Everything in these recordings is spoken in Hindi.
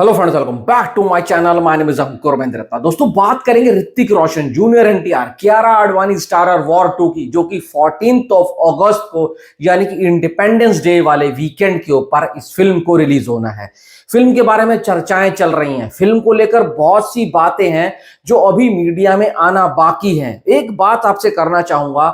Hello friends, welcome back to my channel. My name is Ankur Mahendra. दोस्तों, बात करेंगे Hrithik Roshan, junior NTR, Kiara Advani starrer War 2 की, जो कि 14 अगस्त को यानी कि इंडिपेंडेंस डे वाले वीकेंड के ऊपर इस फिल्म को रिलीज होना है। फिल्म के बारे में चर्चाएं चल रही हैं, फिल्म को लेकर बहुत सी बातें हैं जो अभी मीडिया में आना बाकी है। एक बात आपसे करना चाहूंगा,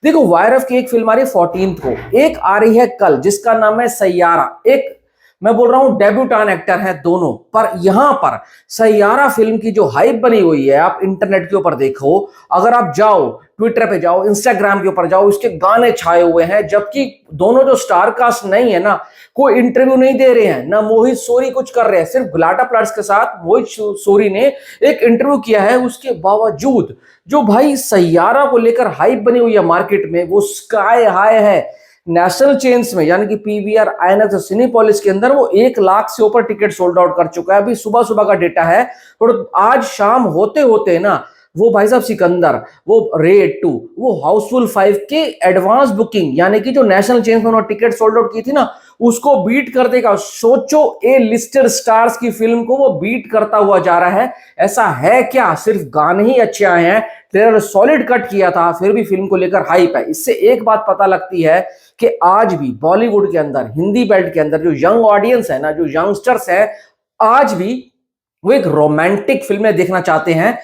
देखो, वायरस की एक फिल्म आ रही है 14 को, एक आ रही है कल जिसका नाम है सैयारा। एक, मैं बोल रहा हूं, डेब्यूटान एक्टर हैं दोनों, पर यहां पर सैयारा फिल्म की जो हाइप बनी हुई है, आप इंटरनेट के ऊपर देखो, अगर आप जाओ ट्विटर पे जाओ, इंस्टाग्राम के ऊपर जाओ, इसके गाने छाए हुए हैं। जबकि दोनों जो स्टार कास्ट नहीं है ना, कोई इंटरव्यू नहीं दे रहे हैं, ना मोहित सोरी कुछ कर रहे हैं। सिर्फ गुलाटा प्लस के साथ मोहित सोरी ने एक इंटरव्यू किया है। उसके बावजूद जो भाई सैयारा को लेकर हाइप बनी हुई है मार्केट में, वो स्काई हाई है। नेशनल चेन्स में यानी कि पीवीआर, आईनॉक्स और सिनेपोलिस के अंदर वो 1 लाख से ऊपर टिकट सोल्ड आउट कर चुका है। अभी सुबह सुबह का डेटा है, और आज शाम होते होते ना, वो भाई साहब सिकंदर, वो रेड 2, वो हाउसफुल 5 के एडवांस बुकिंग यानी कि जो नेशनल चेन्स में उन्होंने टिकट सोल्ड आउट की थी ना, उसको बीट कर देगा। सोचो, ए लिस्टेड स्टार्स की फिल्म को वो बीट करता हुआ जा रहा है। ऐसा है क्या? सिर्फ गाने ही अच्छे आए हैं, ट्रेलर सॉलिड कट किया था, फिर भी फिल्म को लेकर हाइप है। इससे एक बात पता लगती है कि आज भी बॉलीवुड के अंदर, हिंदी बेल्ट के अंदर जो यंग ऑडियंस है ना, जो यंगस्टर्स है, आज भी वो एक रोमांटिक फिल्में देखना चाहते हैं।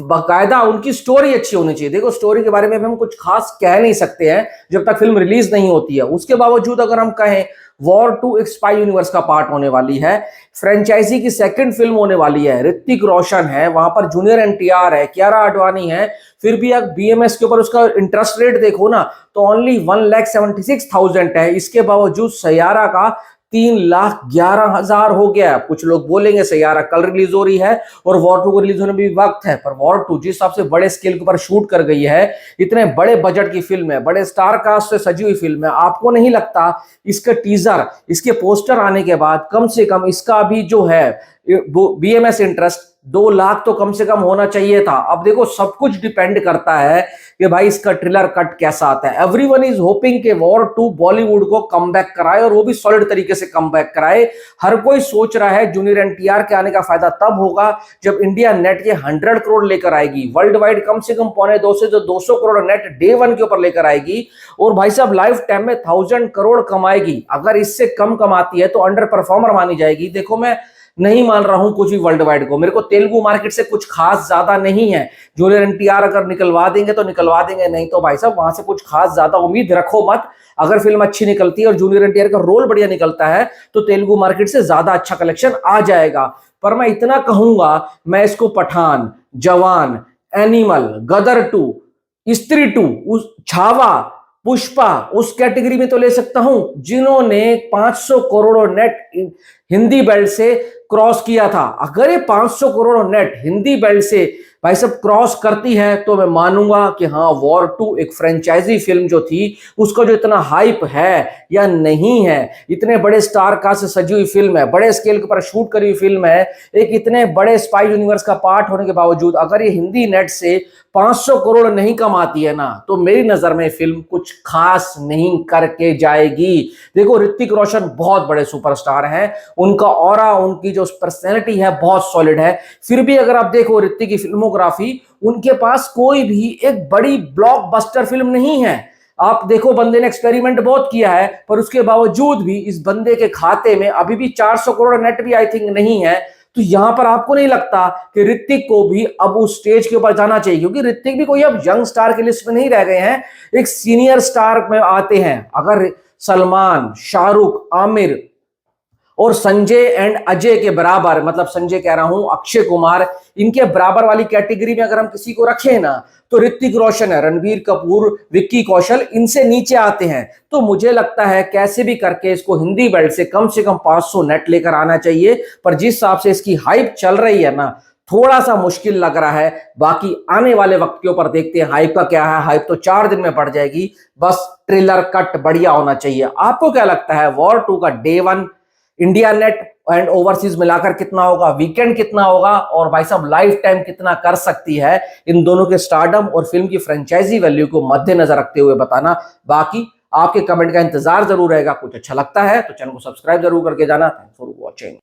बाकायदा उनकी स्टोरी अच्छी होनी चाहिए। देखो, स्टोरी के बारे में हम कुछ खास कह नहीं सकते हैं जब तक फिल्म रिलीज नहीं होती है। उसके बावजूद अगर हम कहें, वॉर 2 एक स्पाई यूनिवर्स का पार्ट होने वाली है, फ्रेंचाइजी की सेकंड फिल्म होने वाली है, ऋतिक रोशन है वहां पर, जूनियर एनटीआर है, कियारा आडवाणी है। फिर भी अगर बीएमएस के ऊपर उसका इंटरेस्ट रेट देखो ना, तो ओनली 1,76,000 है। इसके बावजूद सैयारा का 3,11,000 हो गया। कुछ लोग बोलेंगे सैयारा कल रिलीज हो रही है और वॉर 2 को रिलीज होने में भी वक्त है, पर वॉर 2 जिस हिसाब से बड़े स्केल के ऊपर शूट कर गई है, इतने बड़े बजट की फिल्म है, बड़े स्टार कास्ट से सजी हुई फिल्म है, आपको नहीं लगता इसका टीजर, इसके पोस्टर आने के बाद कम से कम इसका भी जो है बीएमएस इंटरेस्ट 2 लाख तो कम से कम होना चाहिए था? अब देखो, सब कुछ डिपेंड करता है कि भाई इसका ट्रेलर कट कैसा आता है। एवरीवन इज होपिंग कि वॉर 2 बॉलीवुड को कमबैक कराए, और वो भी सॉलिड तरीके से कमबैक कराए। हर कोई सोच रहा है जूनियर एनटीआर के आने का फायदा तब होगा जब इंडिया नेट के 100 करोड़ लेकर आएगी, वर्ल्ड वाइड कम से कम 2.25 से 200 करोड़ नेट डे 1 के ऊपर लेकर आएगी, और भाई साहब लाइफ टाइम में 1000 करोड़ कमाएगी। अगर इससे कम कमाती है तो अंडर परफॉर्मर मानी जाएगी। देखो, मैं नहीं मान रहा हूं कुछ भी वर्ल्ड वाइड को, मेरे को तेलुगु मार्केट से कुछ खास ज्यादा नहीं है। जूनियर एनटीआर अगर निकलवा देंगे तो निकलवा देंगे, नहीं तो भाई साहब वहां से कुछ खास ज्यादा उम्मीद रखो मत। अगर फिल्म अच्छी निकलती है और जूनियर एनटीआर का रोल बढ़िया निकलता है तो तेलुगु मार्केट से ज्यादा अच्छा कलेक्शन आ जाएगा। पर मैं इतना कहूंगा, मैं इसको पठान, जवान, एनिमल, गदर 2, स्त्री 2, छावा, पुष्पा उस कैटेगरी में तो ले सकता हूं जिन्होंने 500 करोड़ नेट हिंदी बेल्ट से क्रॉस किया था। अगर ये 500 करोड़ नेट हिंदी बेल्ट से भाई सब क्रॉस करती है तो मैं मानूंगा कि हाँ, वॉर 2 एक फ्रेंचाइजी फिल्म जो थी, उसका जो इतना हाइप है या नहीं है, इतने बड़े स्टार कास्ट से सजी हुई फिल्म है, बड़े स्केल के ऊपर शूट करी हुई फिल्म है, एक इतने बड़े स्पाई यूनिवर्स का पार्ट होने के बावजूद अगर ये हिंदी नेट से 500 करोड़ नहीं कमाती है ना, तो मेरी नजर में फिल्म कुछ खास नहीं करके जाएगी। देखो, ऋतिक रोशन बहुत बड़े सुपरस्टार हैं, उनका ऑरा, उनकी जो पर्सनैलिटी है बहुत सॉलिड है। फिर भी अगर आप देखो ऋतिक की फिल्मोग्राफी, उनके पास कोई भी एक बड़ी ब्लॉकबस्टर फिल्म नहीं है। आप देखो, बंदे ने एक्सपेरिमेंट बहुत किया है, पर उसके बावजूद भी इस बंदे के खाते में अभी भी 400 करोड़ नेट भी आई थिंक नहीं है। तो यहां पर आपको नहीं लगता कि ऋतिक को भी अब उस स्टेज के ऊपर जाना चाहिए? क्योंकि ऋतिक भी कोई अब यंग स्टार की लिस्ट में नहीं रह गए हैं, एक सीनियर स्टार में आते हैं। अगर सलमान, शाहरुख, आमिर और संजय एंड अजय के बराबर, मतलब संजय कह रहा हूं, अक्षय कुमार, इनके बराबर वाली कैटेगरी में अगर हम किसी को रखें ना, तो ऋतिक रोशन है, रणबीर कपूर, विक्की कौशल इनसे नीचे आते हैं। तो मुझे लगता है कैसे भी करके इसको हिंदी बेल्ट से कम 500 नेट लेकर आना चाहिए। पर जिस हिसाब से इसकी हाइप चल रही है ना, थोड़ा सा मुश्किल लग रहा है। बाकी आने वाले वक्त के ऊपर देखते हैं हाइप का क्या है। हाइप तो 4 दिन में बढ़ जाएगी, बस ट्रेलर कट बढ़िया होना चाहिए। आपको क्या लगता है, वॉर 2 का day 1 India net and overseas मिलाकर कितना होगा, वीकेंड कितना होगा, और भाई साहब लाइफ टाइम कितना कर सकती है? इन दोनों के स्टारडम और फिल्म की फ्रेंचाइजी वैल्यू को मद्देनजर रखते हुए बताना। बाकी आपके कमेंट का इंतजार जरूर रहेगा। कुछ अच्छा लगता है तो चैनल को सब्सक्राइब जरूर करके जाना। Thanks for watching.